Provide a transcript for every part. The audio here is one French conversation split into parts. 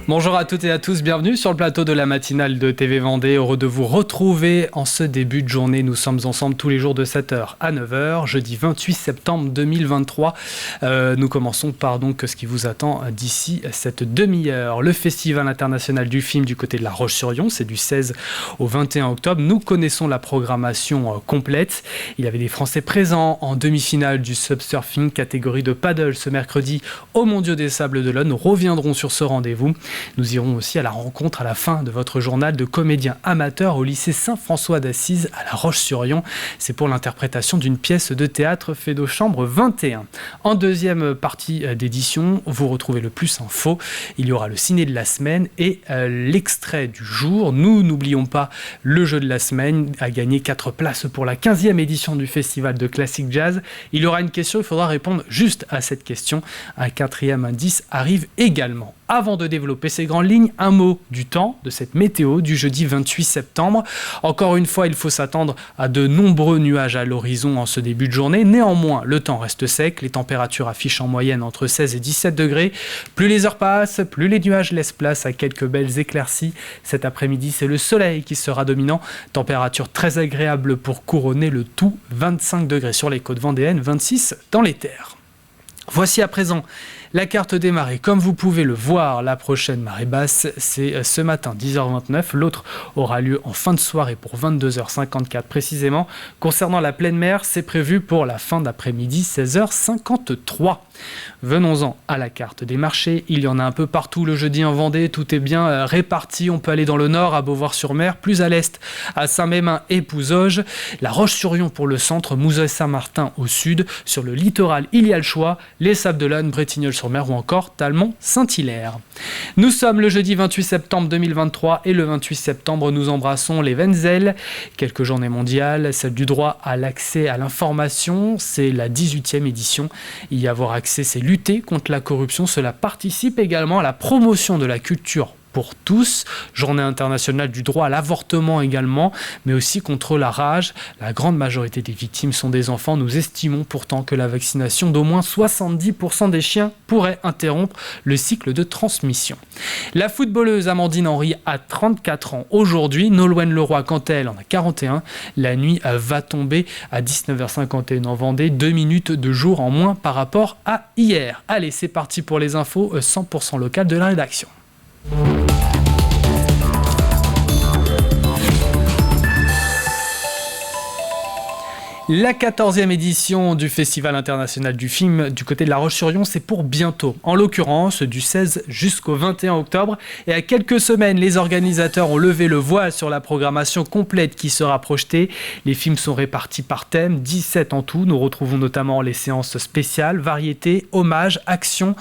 Bonjour à toutes et à tous, bienvenue sur le plateau de la matinale de TV Vendée. Heureux de vous retrouver en ce début de journée. Nous sommes ensemble tous les jours de 7h à 9h, jeudi 28 septembre 2023. Nous commençons par donc ce qui vous attend d'ici cette demi-heure. Le Festival international du film du côté de La Roche-sur-Yon, c'est du 16 au 21 octobre. Nous connaissons la programmation complète. Il y avait des Français présents en demi-finale du subsurfing catégorie de paddle ce mercredi au Mondiaux des Sables d'Olonne. Nous reviendrons sur ce rendez-vous. Nous irons aussi à la rencontre à la fin de votre journal de comédiens amateurs au lycée Saint-François d'Assise à La Roche-sur-Yon. C'est pour l'interprétation d'une pièce de théâtre Fédo Chambre 21. En deuxième partie d'édition, vous retrouvez le plus info. Il y aura le ciné de la semaine et l'extrait du jour. Nous n'oublions pas le jeu de la semaine à gagner 4 places pour la 15e édition du Festival de Classic Jazz. Il y aura une question, il faudra répondre juste à cette question. Un 4e indice arrive également. Avant de développer ces grandes lignes, un mot du temps, de cette météo du jeudi 28 septembre. Encore une fois, il faut s'attendre à de nombreux nuages à l'horizon en ce début de journée. Néanmoins, le temps reste sec. Les températures affichent en moyenne entre 16 et 17 degrés. Plus les heures passent, plus les nuages laissent place à quelques belles éclaircies. Cet après-midi, c'est le soleil qui sera dominant. Température très agréable pour couronner le tout. 25 degrés sur les côtes vendéennes, 26 dans les terres. Voici à présent la carte des marées. Comme vous pouvez le voir, la prochaine marée basse, c'est ce matin, 10h29. L'autre aura lieu en fin de soirée pour 22h54 précisément. Concernant la pleine mer, c'est prévu pour la fin d'après-midi, 16h53. Venons-en à la carte des marchés. Il y en a un peu partout le jeudi en Vendée. Tout est bien réparti. On peut aller dans le nord à Beauvoir-sur-Mer, plus à l'est à Saint-Mémin et Pouzauges. La Roche-sur-Yon pour le centre, Mouzeuil-Saint-Martin au sud. Sur le littoral, il y a le choix. Les Sables d'Olonne, Bretignolles-sur-Mer ou encore Talmont-Saint-Hilaire. Nous sommes le jeudi 28 septembre 2023 et le 28 septembre, nous embrassons les Wenzels. Quelques journées mondiales, celle du droit à l'accès à l'information. C'est la 18e édition. Y avoir accès, c'est lutter contre la corruption. Cela participe également à la promotion de la culture pour tous, journée internationale du droit à l'avortement également, mais aussi contre la rage. La grande majorité des victimes sont des enfants. Nous estimons pourtant que la vaccination d'au moins 70% des chiens pourrait interrompre le cycle de transmission. La footballeuse Amandine Henry a 34 ans aujourd'hui. Nolwenn Leroy, quant à elle, en a 41. La nuit va tomber à 19h51 en Vendée. 2 minutes de jour en moins par rapport à hier. Allez, c'est parti pour les infos 100% locales de la rédaction. La 14e édition du Festival international du film du côté de La Roche-sur-Yon, c'est pour bientôt. En l'occurrence, du 16 jusqu'au 21 octobre. Et à quelques semaines, les organisateurs ont levé le voile sur la programmation complète qui sera projetée. Les films sont répartis par thème, 17 en tout. Nous retrouvons notamment les séances spéciales, variétés, hommages, actions,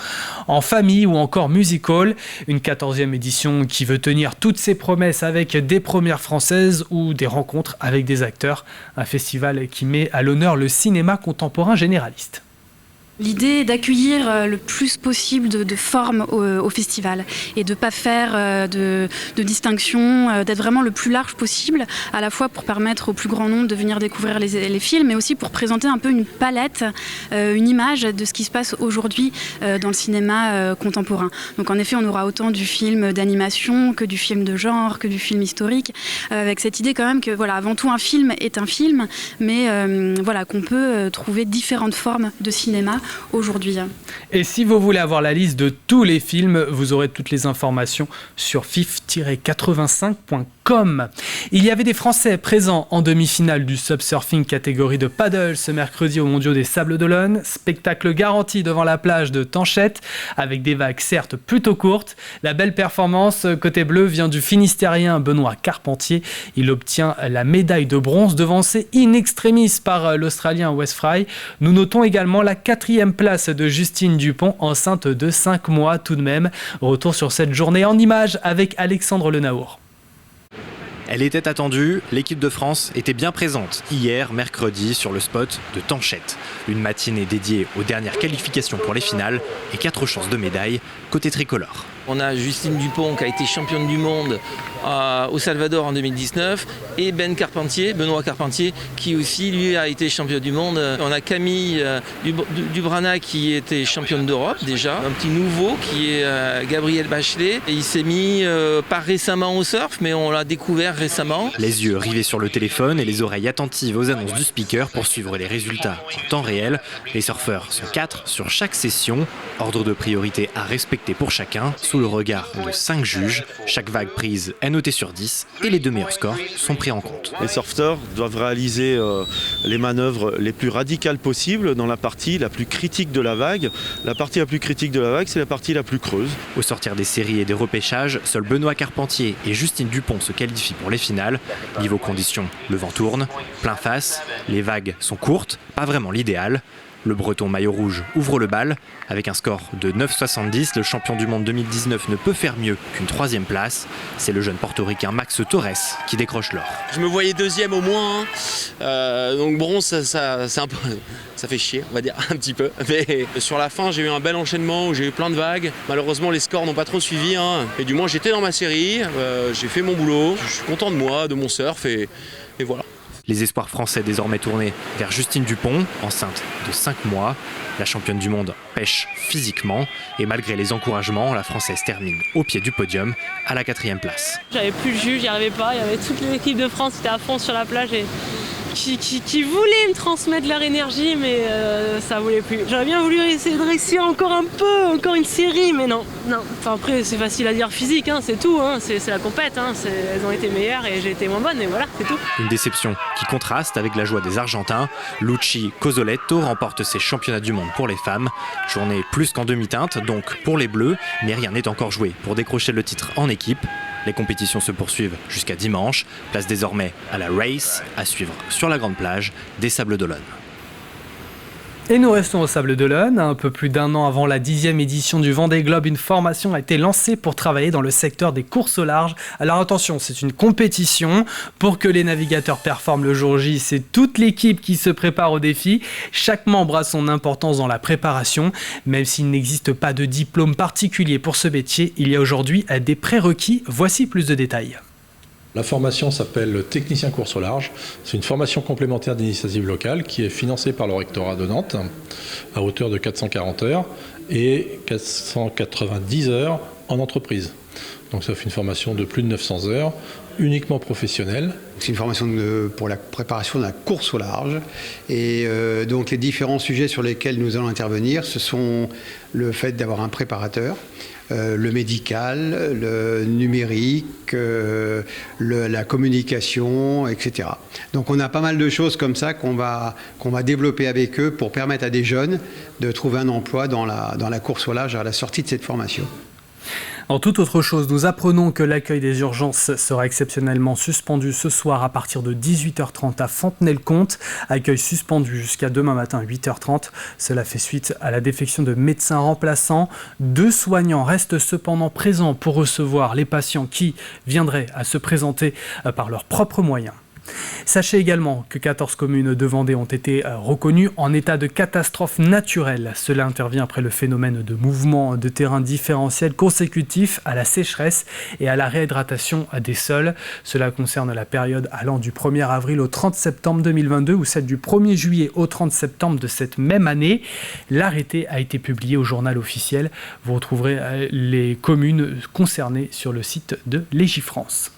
en famille ou encore musical. Une 14e édition qui veut tenir toutes ses promesses avec des premières françaises ou des rencontres avec des acteurs. Un festival qui met à l'honneur le cinéma contemporain généraliste. L'idée est d'accueillir le plus possible de formes au festival et de ne pas faire de distinction, d'être vraiment le plus large possible, à la fois pour permettre au plus grand nombre de venir découvrir les films, mais aussi pour présenter un peu une palette, une image de ce qui se passe aujourd'hui dans le cinéma contemporain. Donc en effet, on aura autant du film d'animation que du film de genre, que du film historique, avec cette idée quand même que voilà, avant tout un film est un film, mais voilà, qu'on peut trouver différentes formes de cinéma aujourd'hui. Et si vous voulez avoir la liste de tous les films, vous aurez toutes les informations sur fif-85.com. Il y avait des Français présents en demi-finale du subsurfing catégorie de paddle ce mercredi au Mondiaux des Sables d'Olonne. Spectacle garanti devant la plage de Tanchette, avec des vagues certes plutôt courtes. La belle performance côté bleu vient du Finistérien Benoît Carpentier. Il obtient la médaille de bronze, devancé in extremis par l'Australien Wes Fry. Nous notons également la 4e place de Justine Dupont, enceinte de 5 mois tout de même. Retour sur cette journée en images avec Alexandre Lenaour. Elle était attendue, l'équipe de France était bien présente hier, mercredi, sur le spot de Tanchette. Une matinée dédiée aux dernières qualifications pour les finales et 4 chances de médaille côté tricolore. On a Justine Dupont qui a été championne du monde au Salvador en 2019 et Benoît Carpentier qui aussi lui a été championne du monde. On a Camille Dubrana qui était championne d'Europe déjà. Un petit nouveau qui est Gabriel Bachelet. Et il s'est mis pas récemment au surf mais on l'a découvert récemment. Les yeux rivés sur le téléphone et les oreilles attentives aux annonces du speaker pour suivre les résultats en temps réel. Les surfeurs sont 4 sur chaque session. Ordre de priorité à respecter pour chacun. Sous le regard de 5 juges, chaque vague prise est notée sur 10 et les 2 meilleurs scores sont pris en compte. Les sauveteurs doivent réaliser les manœuvres les plus radicales possibles dans la partie la plus critique de la vague. La partie la plus critique de la vague, c'est la partie la plus creuse. Au sortir des séries et des repêchages, seuls Benoît Carpentier et Justine Dupont se qualifient pour les finales. Niveau conditions, le vent tourne, plein face, les vagues sont courtes, pas vraiment l'idéal. Le breton maillot rouge ouvre le bal. Avec un score de 9,70, le champion du monde 2019 ne peut faire mieux qu'une 3e place. C'est le jeune portoricain Max Torres qui décroche l'or. Je me voyais 2e au moins, donc bronze ça fait chier, on va dire, un petit peu. Mais sur la fin j'ai eu un bel enchaînement où j'ai eu plein de vagues. Malheureusement les scores n'ont pas trop suivi, et du moins j'étais dans ma série, j'ai fait mon boulot, je suis content de moi, de mon surf et voilà. Les espoirs français désormais tournés vers Justine Dupont, enceinte de 5 mois. La championne du monde pêche physiquement et malgré les encouragements, la Française termine au pied du podium à la 4e place. J'avais plus le jus, j'y arrivais pas. Il y avait toute l'équipe de France qui était à fond sur la plage et qui voulaient me transmettre leur énergie, mais ça voulait plus. J'aurais bien voulu essayer de réussir encore un peu, encore une série, mais non. Enfin, après, c'est facile à dire physique, c'est tout. C'est la compète. Elles ont été meilleures et j'ai été moins bonne, et voilà, c'est tout. Une déception qui contraste avec la joie des Argentins. Luchi Cosoletto remporte ses championnats du monde pour les femmes. Journée plus qu'en demi-teinte, donc pour les Bleus, mais rien n'est encore joué pour décrocher le titre en équipe. Les compétitions se poursuivent jusqu'à dimanche. Place désormais à la race, à suivre sur la grande plage des Sables d'Olonne. Et nous restons aux Sables d'Olonne. Un peu plus d'1 an avant la 10e édition du Vendée Globe, une formation a été lancée pour travailler dans le secteur des courses au large. Alors attention, c'est une compétition. Pour que les navigateurs performent le jour J, c'est toute l'équipe qui se prépare au défi. Chaque membre a son importance dans la préparation. Même s'il n'existe pas de diplôme particulier pour ce métier, il y a aujourd'hui des prérequis. Voici plus de détails. La formation s'appelle Technicien course au large. C'est une formation complémentaire d'initiative locale qui est financée par le rectorat de Nantes à hauteur de 440 heures et 490 heures en entreprise. Donc ça fait une formation de plus de 900 heures, uniquement professionnelle. C'est une formation pour la préparation de la course au large. Et donc les différents sujets sur lesquels nous allons intervenir, ce sont le fait d'avoir un préparateur, le médical, le numérique, la communication, etc. Donc on a pas mal de choses comme ça qu'on va développer avec eux pour permettre à des jeunes de trouver un emploi dans la course au large à la sortie de cette formation. En toute autre chose, nous apprenons que l'accueil des urgences sera exceptionnellement suspendu ce soir à partir de 18h30 à Fontenay-le-Comte. Accueil suspendu jusqu'à demain matin à 8h30. Cela fait suite à la défection de médecins remplaçants. 2 soignants restent cependant présents pour recevoir les patients qui viendraient à se présenter par leurs propres moyens. Sachez également que 14 communes de Vendée ont été reconnues en état de catastrophe naturelle. Cela intervient après le phénomène de mouvement de terrain différentiel consécutif à la sécheresse et à la réhydratation des sols. Cela concerne la période allant du 1er avril au 30 septembre 2022 ou celle du 1er juillet au 30 septembre de cette même année. L'arrêté a été publié au journal officiel. Vous retrouverez les communes concernées sur le site de Légifrance.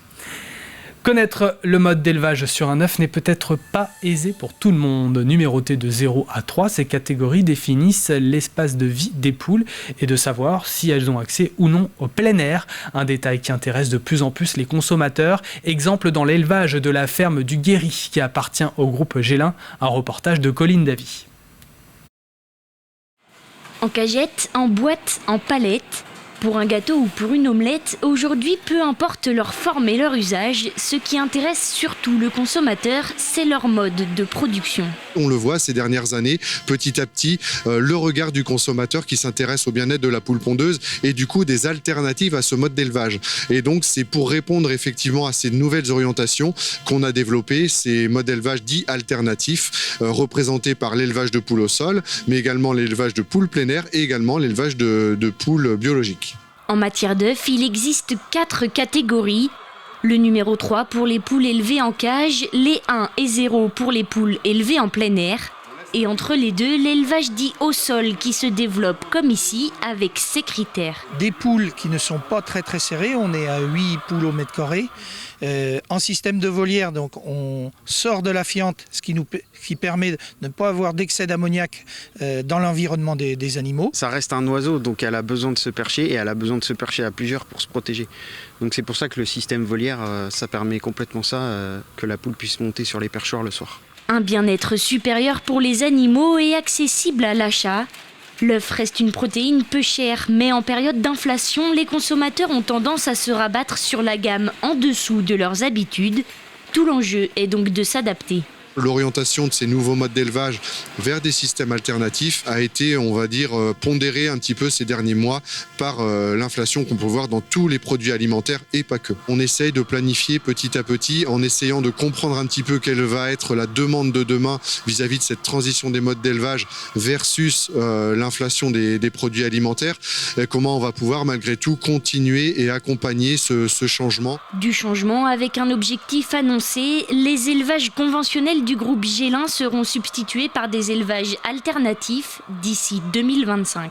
Connaître le mode d'élevage sur un œuf n'est peut-être pas aisé pour tout le monde. Numéroté de 0 à 3, ces catégories définissent l'espace de vie des poules et de savoir si elles ont accès ou non au plein air. Un détail qui intéresse de plus en plus les consommateurs. Exemple dans l'élevage de la ferme du Guéry qui appartient au groupe Gélin. Un reportage de Colline Davy. En cagette, en boîte, en palette. Pour un gâteau ou pour une omelette, aujourd'hui, peu importe leur forme et leur usage, ce qui intéresse surtout le consommateur, c'est leur mode de production. On le voit ces dernières années, petit à petit, le regard du consommateur qui s'intéresse au bien-être de la poule pondeuse et du coup des alternatives à ce mode d'élevage. Et donc c'est pour répondre effectivement à ces nouvelles orientations qu'on a développé ces modes d'élevage dits alternatifs, représentés par l'élevage de poules au sol, mais également l'élevage de poules plein air et également l'élevage de poules biologiques. En matière d'œufs, il existe 4 catégories. Le numéro 3 pour les poules élevées en cage, les 1 et 0 pour les poules élevées en plein air. Et entre les deux, l'élevage dit au sol qui se développe comme ici avec ses critères. Des poules qui ne sont pas très serrées, on est à 8 poules au mètre carré. En système de volière, donc on sort de la fiente, ce qui permet de ne pas avoir d'excès d'ammoniac dans l'environnement des animaux. Ça reste un oiseau, donc elle a besoin de se percher et elle a besoin de se percher à plusieurs pour se protéger. Donc c'est pour ça que le système volière, ça permet complètement ça, que la poule puisse monter sur les perchoirs le soir. Un bien-être supérieur pour les animaux et accessible à l'achat. L'œuf reste une protéine peu chère, mais en période d'inflation, les consommateurs ont tendance à se rabattre sur la gamme en dessous de leurs habitudes. Tout l'enjeu est donc de s'adapter. L'orientation de ces nouveaux modes d'élevage vers des systèmes alternatifs a été, on va dire, pondérée un petit peu ces derniers mois par l'inflation qu'on peut voir dans tous les produits alimentaires et pas que. On essaye de planifier petit à petit en essayant de comprendre un petit peu quelle va être la demande de demain vis-à-vis de cette transition des modes d'élevage versus l'inflation des produits alimentaires. Et comment on va pouvoir malgré tout continuer et accompagner ce changement. Du changement avec un objectif annoncé, les élevages conventionnels du groupe Gélin seront substitués par des élevages alternatifs d'ici 2025.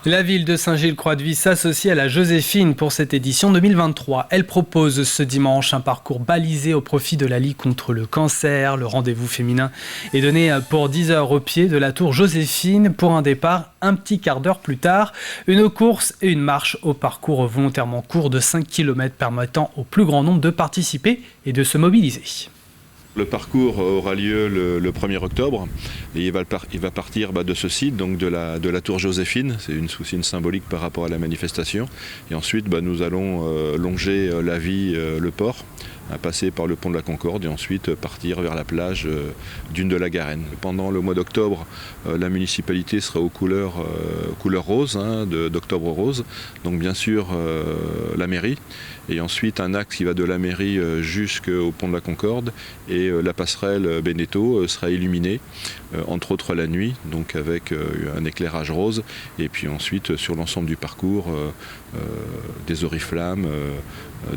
La ville de Saint-Gilles-Croix-de-Vie s'associe à la Joséphine pour cette édition 2023. Elle propose ce dimanche un parcours balisé au profit de la Ligue contre le cancer. Le rendez-vous féminin est donné pour 10h au pied de la tour Joséphine pour un départ un petit quart d'heure plus tard. Une course et une marche au parcours volontairement court de 5 km permettant au plus grand nombre de participer et de se mobiliser. Le parcours aura lieu le 1er octobre et il va partir de ce site, donc de la tour Joséphine. C'est une symbolique par rapport à la manifestation. Et ensuite, nous allons longer la vie, le port, passer par le pont de la Concorde et ensuite partir vers la plage dune de la Garenne. Pendant le mois d'octobre, la municipalité sera aux couleurs rose, d'octobre rose. Donc bien sûr la mairie. Et ensuite un axe qui va de la mairie jusqu'au pont de la Concorde et la passerelle Beneteau sera illuminée, entre autres la nuit, donc avec un éclairage rose. Et puis ensuite sur l'ensemble du parcours, des oriflammes,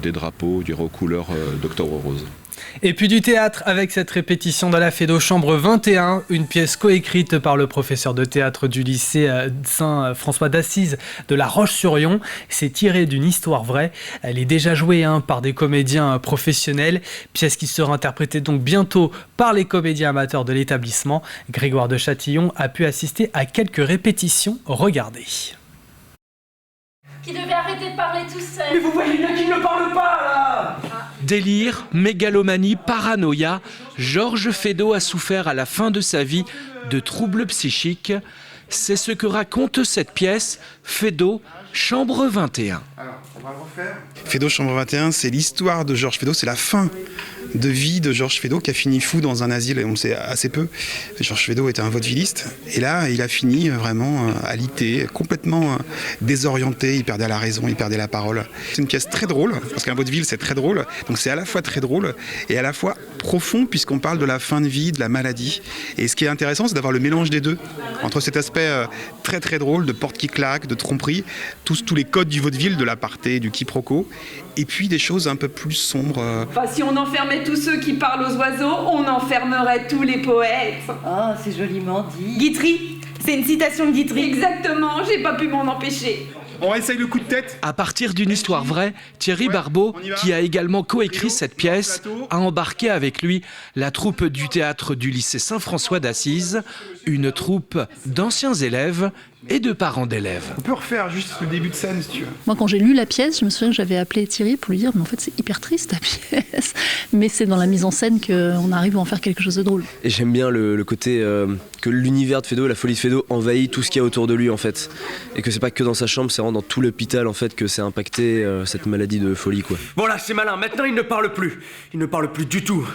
des drapeaux, aux couleurs d'octobre rose. Et puis du théâtre avec cette répétition de la Fédo Chambre 21, une pièce coécrite par le professeur de théâtre du lycée Saint-François d'Assise de La Roche-sur-Yon. C'est tiré d'une histoire vraie. Elle est déjà jouée par des comédiens professionnels. Pièce qui sera interprétée donc bientôt par les comédiens amateurs de l'établissement. Grégoire de Châtillon a pu assister à quelques répétitions. Regardez. Qui devait arrêter de parler tout seul. Mais vous voyez bien qu'il ne parle pas, là. Délire, mégalomanie, paranoïa, Georges Feydeau a souffert à la fin de sa vie de troubles psychiques. C'est ce que raconte cette pièce, Feydeau, Chambre 21. Alors, on va le refaire. Feydeau, Chambre 21, c'est l'histoire de Georges Feydeau, c'est la fin de vie de Georges Feydeau qui a fini fou dans un asile, et on le sait assez peu. Georges Feydeau était un vaudevilliste, et là, il a fini vraiment alité, complètement désorienté, il perdait la raison, il perdait la parole. C'est une pièce très drôle, parce qu'un vaudeville, c'est très drôle, donc c'est à la fois très drôle et à la fois profond, puisqu'on parle de la fin de vie, de la maladie. Et ce qui est intéressant, c'est d'avoir le mélange des deux, entre cet aspect très très drôle de porte qui claque, de tromperie, tous les codes du vaudeville, de l'aparté, du quiproquo, et puis des choses un peu plus sombres. Enfin, si on enfermait tous ceux qui parlent aux oiseaux, on enfermerait tous les poètes. Ah, c'est joliment dit. Guitry, c'est une citation de Guitry. Exactement, j'ai pas pu m'en empêcher. On essaye le coup de tête. À partir d'une histoire vraie, Thierry Barbeau, qui a également coécrit cette pièce, a embarqué avec lui la troupe du théâtre du lycée Saint-François d'Assise, une troupe d'anciens élèves et de parents d'élèves. On peut refaire juste le début de scène si tu veux. Moi quand j'ai lu la pièce, je me souviens que j'avais appelé Thierry pour lui dire mais en fait c'est hyper triste ta pièce, mais c'est dans la mise en scène qu'on arrive à en faire quelque chose de drôle. Et j'aime bien le côté que l'univers de Feydeau, la folie de Feydeau envahit tout ce qu'il y a autour de lui en fait, et que c'est pas que dans sa chambre, c'est vraiment dans tout l'hôpital en fait que c'est impacté cette maladie de folie quoi. Bon là c'est malin, maintenant il ne parle plus du tout.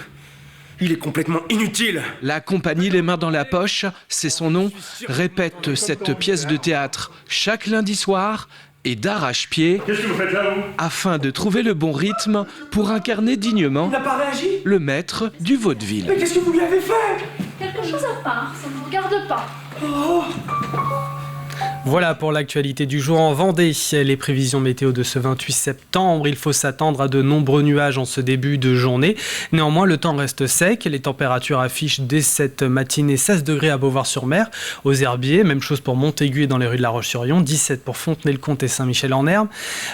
Il est complètement inutile. La compagnie Les Mains dans la Poche, c'est son nom, répète cette pièce de théâtre chaque lundi soir et d'arrache-pied afin de trouver le bon rythme pour incarner dignement Il n'a pas réagi? le maître du vaudeville. Mais qu'est-ce que vous lui avez fait? Quelque chose à part, ça ne vous regarde pas. Oh. Voilà pour l'actualité du jour en Vendée. Les prévisions météo de ce 28 septembre, il faut s'attendre à de nombreux nuages en ce début de journée. Néanmoins, le temps reste sec. Les températures affichent dès cette matinée 16 degrés à Beauvoir-sur-Mer, aux Herbiers. Même chose pour Montaigu et dans les rues de La Roche-sur-Yon. 17 pour Fontenay-le-Comte et Saint-Michel-en-Herbe.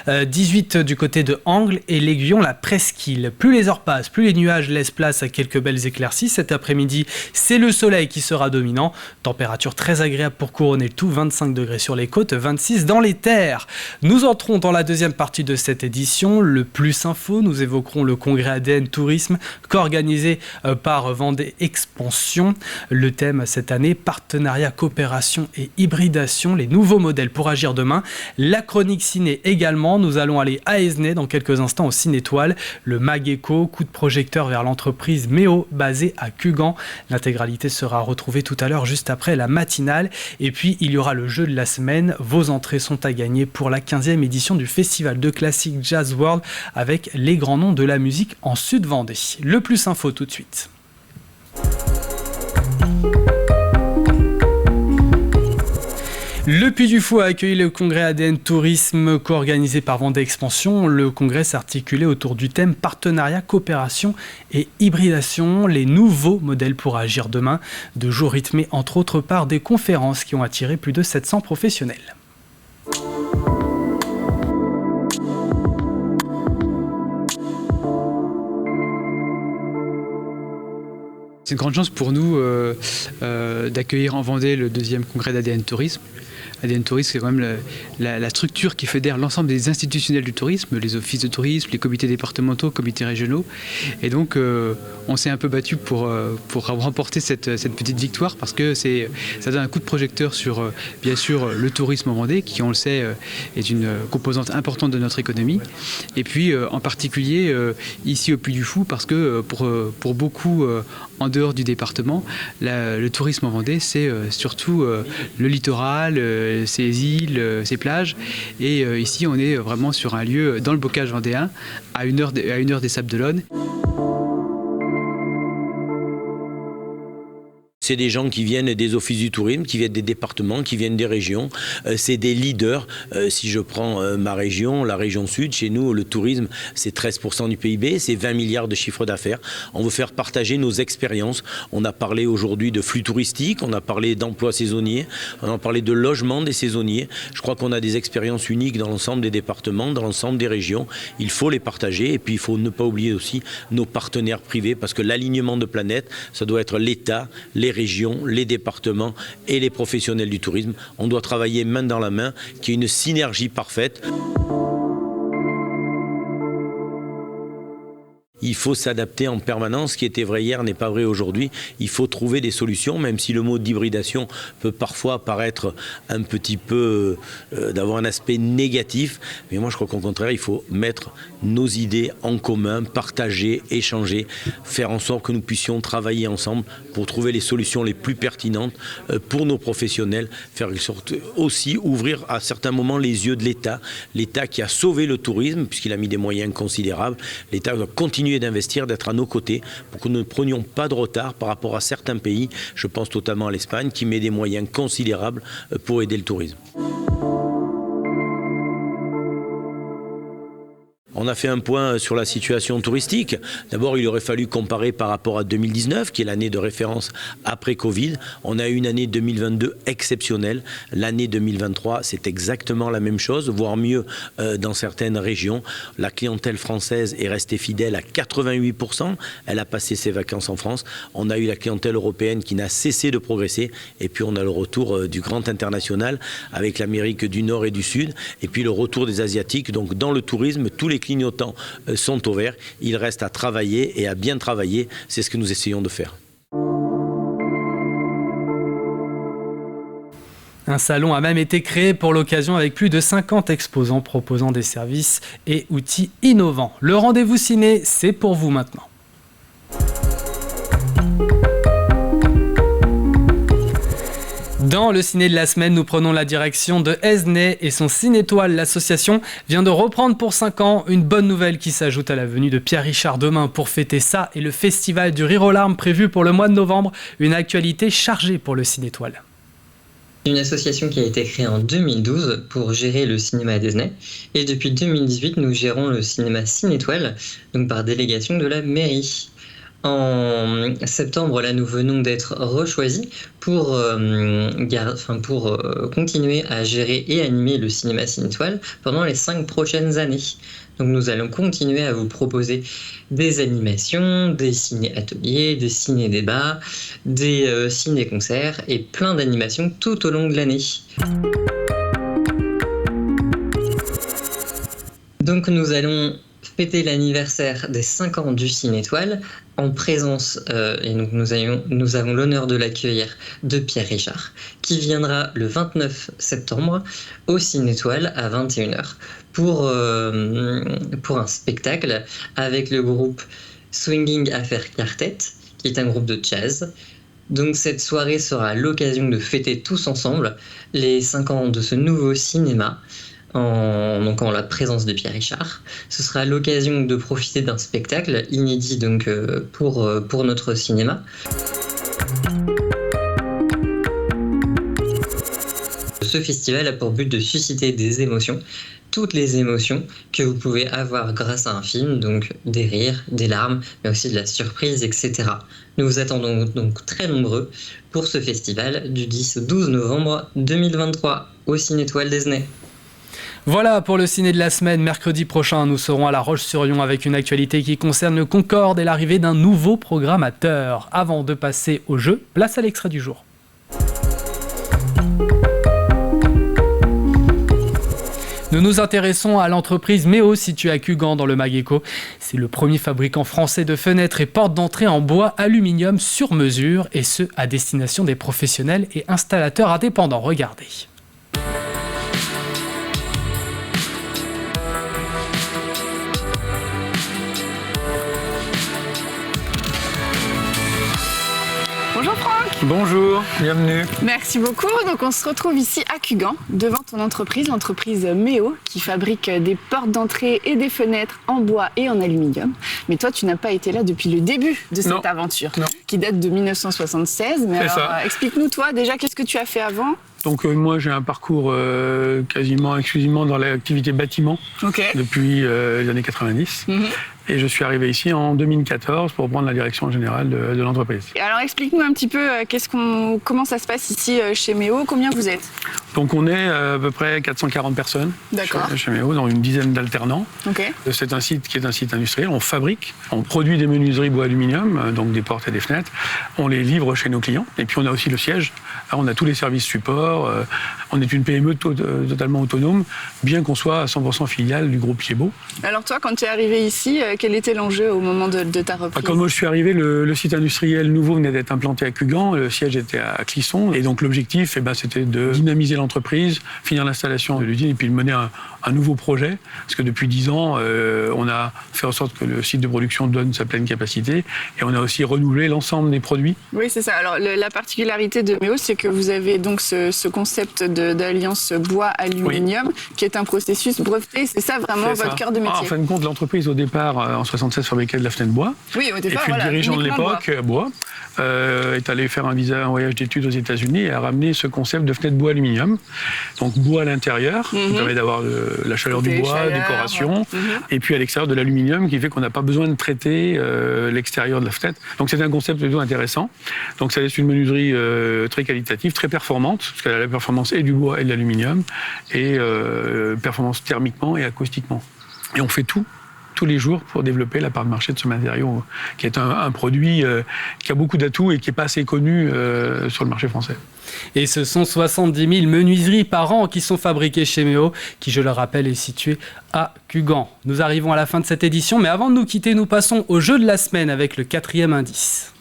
18 du côté de Angles et l'Aiguillon, la Presqu'île. Plus les heures passent, plus les nuages laissent place à quelques belles éclaircies. Cet après-midi, c'est le soleil qui sera dominant. Température très agréable pour couronner le tout, 25 degrés sur les côtes, 26 dans les terres. Nous entrons dans la deuxième partie de cette édition, le Plus Info. Nous évoquerons le congrès ADN Tourisme co-organisé par Vendée Expansion. Le thème cette année, partenariat, coopération et hybridation, les nouveaux modèles pour agir demain. La chronique ciné également. Nous allons aller à Aisne dans quelques instants au Cinétoile. Le Mageco, coup de projecteur vers l'entreprise Méo basée à Cugan. L'intégralité sera retrouvée tout à l'heure juste après la matinale. Et puis il y aura le jeu de la semaine. Vos entrées sont à gagner pour la 15e édition du Festival de classique Jazz World avec les grands noms de la musique en Sud-Vendée. Le Plus Info tout de suite. Le Puy du Fou a accueilli le congrès ADN Tourisme co-organisé par Vendée Expansion. Le congrès s'articulait autour du thème partenariat, coopération et hybridation, les nouveaux modèles pour agir demain. 2 jours rythmés entre autres par des conférences qui ont attiré plus de 700 professionnels. C'est une grande chance pour nous d'accueillir en Vendée le 2e congrès d'ADN Tourisme. ADN Tourisme, c'est quand même la structure qui fédère l'ensemble des institutionnels du tourisme, les offices de tourisme, les comités départementaux, comités régionaux. Et donc, on s'est un peu battu pour remporter cette petite victoire parce que ça donne un coup de projecteur sur, bien sûr, le tourisme en Vendée, qui, on le sait, est une composante importante de notre économie. Et puis, en particulier, ici au Puy du Fou, parce que pour beaucoup, en dehors du département, le tourisme en Vendée, c'est surtout le littoral, ces îles, ces plages. Et ici, on est vraiment sur un lieu dans le bocage vendéen, à une heure des Sables d'Olonne. C'est des gens qui viennent des offices du tourisme, qui viennent des départements, qui viennent des régions. C'est des leaders. Si je prends ma région, la région sud, chez nous, le tourisme, c'est 13% du PIB, c'est 20 milliards de chiffre d'affaires. On veut faire partager nos expériences. On a parlé aujourd'hui de flux touristiques, on a parlé d'emplois saisonniers, on a parlé de logement des saisonniers. Je crois qu'on a des expériences uniques dans l'ensemble des départements, dans l'ensemble des régions. Il faut les partager et puis il faut ne pas oublier aussi nos partenaires privés parce que l'alignement de planète, ça doit être l'État, les régions, les départements et les professionnels du tourisme. On doit travailler main dans la main, qu'il y ait une synergie parfaite. Il faut s'adapter en permanence. Ce qui était vrai hier n'est pas vrai aujourd'hui. Il faut trouver des solutions, même si le mot d'hybridation peut parfois paraître un petit peu d'avoir un aspect négatif. Mais moi, je crois qu'au contraire, il faut mettre nos idées en commun, partager, échanger, faire en sorte que nous puissions travailler ensemble pour trouver les solutions les plus pertinentes pour nos professionnels, faire en sorte aussi ouvrir à certains moments les yeux de l'État. L'État qui a sauvé le tourisme, puisqu'il a mis des moyens considérables. L'État doit continuer d'investir, d'être à nos côtés pour que nous ne prenions pas de retard par rapport à certains pays, je pense notamment à l'Espagne, qui met des moyens considérables pour aider le tourisme. On a fait un point sur la situation touristique. D'abord, il aurait fallu comparer par rapport à 2019, qui est l'année de référence après Covid. On a eu une année 2022 exceptionnelle. L'année 2023, c'est exactement la même chose, voire mieux dans certaines régions. La clientèle française est restée fidèle à 88%. Elle a passé ses vacances en France. On a eu la clientèle européenne qui n'a cessé de progresser. Et puis, on a le retour du grand international avec l'Amérique du Nord et du Sud. Et puis, le retour des Asiatiques. Donc, dans le tourisme, tous les clignotants sont au vert. Il reste à travailler et à bien travailler. C'est ce que nous essayons de faire. Un salon a même été créé pour l'occasion avec plus de 50 exposants proposant des services et outils innovants. Le rendez-vous ciné, c'est pour vous maintenant. Dans le ciné de la semaine, nous prenons la direction de Esnay et son Cinétoile. L'association vient de reprendre pour 5 ans une bonne nouvelle qui s'ajoute à la venue de Pierre Richard demain. Pour fêter ça et le festival du Rire aux larmes prévu pour le mois de novembre, une actualité chargée pour le Cinétoile. Une association qui a été créée en 2012 pour gérer le cinéma d'Esnay. Et depuis 2018, nous gérons le cinéma Cinétoile, donc par délégation de la mairie. En septembre, là, nous venons d'être rechoisis pour continuer à gérer et animer le cinéma Cinétoile pendant les 5 prochaines années. Donc nous allons continuer à vous proposer des animations, des ciné-ateliers, des ciné-débats, des ciné-concerts et plein d'animations tout au long de l'année. Donc nous allons fêter l'anniversaire des 5 ans du Cinétoile en présence, et donc nous avons l'honneur de l'accueillir, de Pierre Richard, qui viendra le 29 septembre au Cinétoile à 21h pour un spectacle avec le groupe Swinging Affair Quartet, qui est un groupe de jazz. Donc cette soirée sera l'occasion de fêter tous ensemble les 5 ans de ce nouveau cinéma, en la présence de Pierre Richard. Ce sera l'occasion de profiter d'un spectacle inédit donc, pour notre cinéma. Ce festival a pour but de susciter des émotions, toutes les émotions que vous pouvez avoir grâce à un film, donc des rires, des larmes, mais aussi de la surprise, etc. Nous vous attendons donc très nombreux pour ce festival du 10 au 12 novembre 2023 au Cinétoile d'Esnay. Voilà pour le ciné de la semaine. Mercredi prochain, nous serons à La Roche-sur-Yon avec une actualité qui concerne le Concorde et l'arrivée d'un nouveau programmateur. Avant de passer au jeu, place à l'extrait du jour. Nous nous intéressons à l'entreprise Méo située à Cugand dans le Mageco. C'est le premier fabricant français de fenêtres et portes d'entrée en bois aluminium sur mesure, et ce à destination des professionnels et installateurs indépendants. Regardez. Bonjour Franck. Bonjour, bienvenue. Merci beaucoup. Donc on se retrouve ici à Cugand, devant ton entreprise, l'entreprise Méo, qui fabrique des portes d'entrée et des fenêtres en bois et en aluminium. Mais toi, tu n'as pas été là depuis le début de cette aventure, qui date de 1976. Mais alors, explique-nous toi, déjà, qu'est-ce que tu as fait avant ? Donc moi j'ai un parcours quasiment exclusivement dans l'activité bâtiment depuis les années 90. Et je suis arrivé ici en 2014 pour prendre la direction générale de l'entreprise. Et alors explique-nous un petit peu comment ça se passe ici chez Méo, combien vous êtes ? Donc on est à peu près 440 personnes chez Méo, dans une dizaine d'alternants. C'est un site qui est un site industriel, on fabrique, on produit des menuiseries bois aluminium, donc des portes et des fenêtres, on les livre chez nos clients, et puis on a aussi le siège. Alors on a tous les services supports, on est une PME totalement autonome, bien qu'on soit à 100% filiale du groupe Liebo. Alors toi, quand tu es arrivé ici, quel était l'enjeu au moment de ta reprise ? Quand moi je suis arrivé, le site industriel nouveau venait d'être implanté à Cugand, le siège était à Clisson, et donc l'objectif c'était de dynamiser l'entreprise, finir l'installation de l'usine et puis de mener un nouveau projet, parce que depuis 10 ans, on a fait en sorte que le site de production donne sa pleine capacité, et on a aussi renouvelé l'ensemble des produits. Oui, c'est ça. Alors la particularité de Méo, c'est que vous avez donc ce concept d'alliance bois-aluminium, qui est un processus breveté. C'est ça vraiment votre cœur de métier. En fin de compte, l'entreprise au départ, en 76, fabriquait de la fenêtre bois. Oui, au départ, et puis le dirigeant de l'époque, bois, est allé faire un voyage d'études aux États-Unis et a ramené ce concept de fenêtre bois-aluminium. Donc bois à l'intérieur, qui permet d'avoir la chaleur du bois, décoration, et puis à l'extérieur de l'aluminium, qui fait qu'on n'a pas besoin de traiter l'extérieur de la fenêtre. Donc c'est un concept plutôt intéressant. Donc ça laisse une menuiserie très qualitative, très performante, parce qu'elle a la performance et du bois et de l'aluminium, et performance thermiquement et acoustiquement. Et on fait tous les jours pour développer la part de marché de ce matériau, qui est un produit qui a beaucoup d'atouts et qui n'est pas assez connu sur le marché français. Et ce sont 70 000 menuiseries par an qui sont fabriquées chez Méo, qui, je le rappelle, est situé à Cugand. Nous arrivons à la fin de cette édition, mais avant de nous quitter, nous passons au jeu de la semaine avec le 4e indice.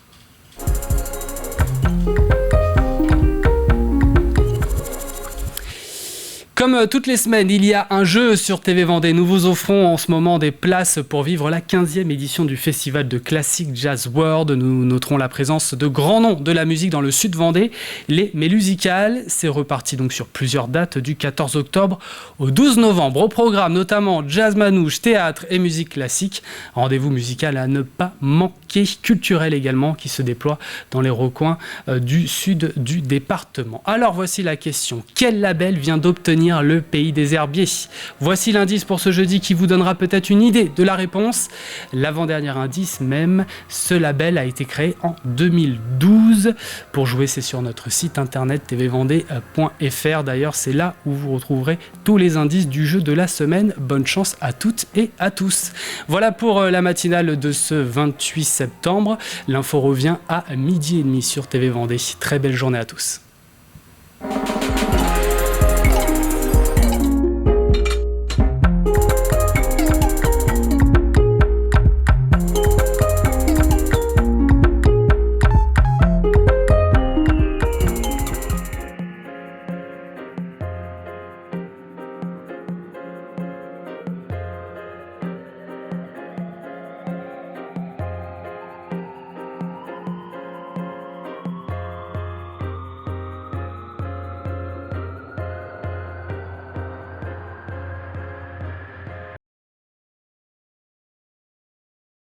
Comme toutes les semaines, il y a un jeu sur TV Vendée. Nous vous offrons en ce moment des places pour vivre la 15e édition du festival de Classic Jazz World. Nous noterons la présence de grands noms de la musique dans le sud Vendée. Les Mélusicales, c'est reparti donc sur plusieurs dates du 14 octobre au 12 novembre. Au programme notamment jazz manouche, théâtre et musique classique. Rendez-vous musical à ne pas manquer, culturel également, qui se déploie dans les recoins du sud du département. Alors voici la question. Quel label vient d'obtenir le Pays des Herbiers? Voici l'indice pour ce jeudi qui vous donnera peut-être une idée de la réponse. L'avant-dernier indice même, ce label a été créé en 2012. Pour jouer, c'est sur notre site internet tvvendée.fr. D'ailleurs, c'est là où vous retrouverez tous les indices du jeu de la semaine. Bonne chance à toutes et à tous. Voilà pour la matinale de ce 28 septembre. L'info revient à 12h30 sur TV Vendée. Très belle journée à tous.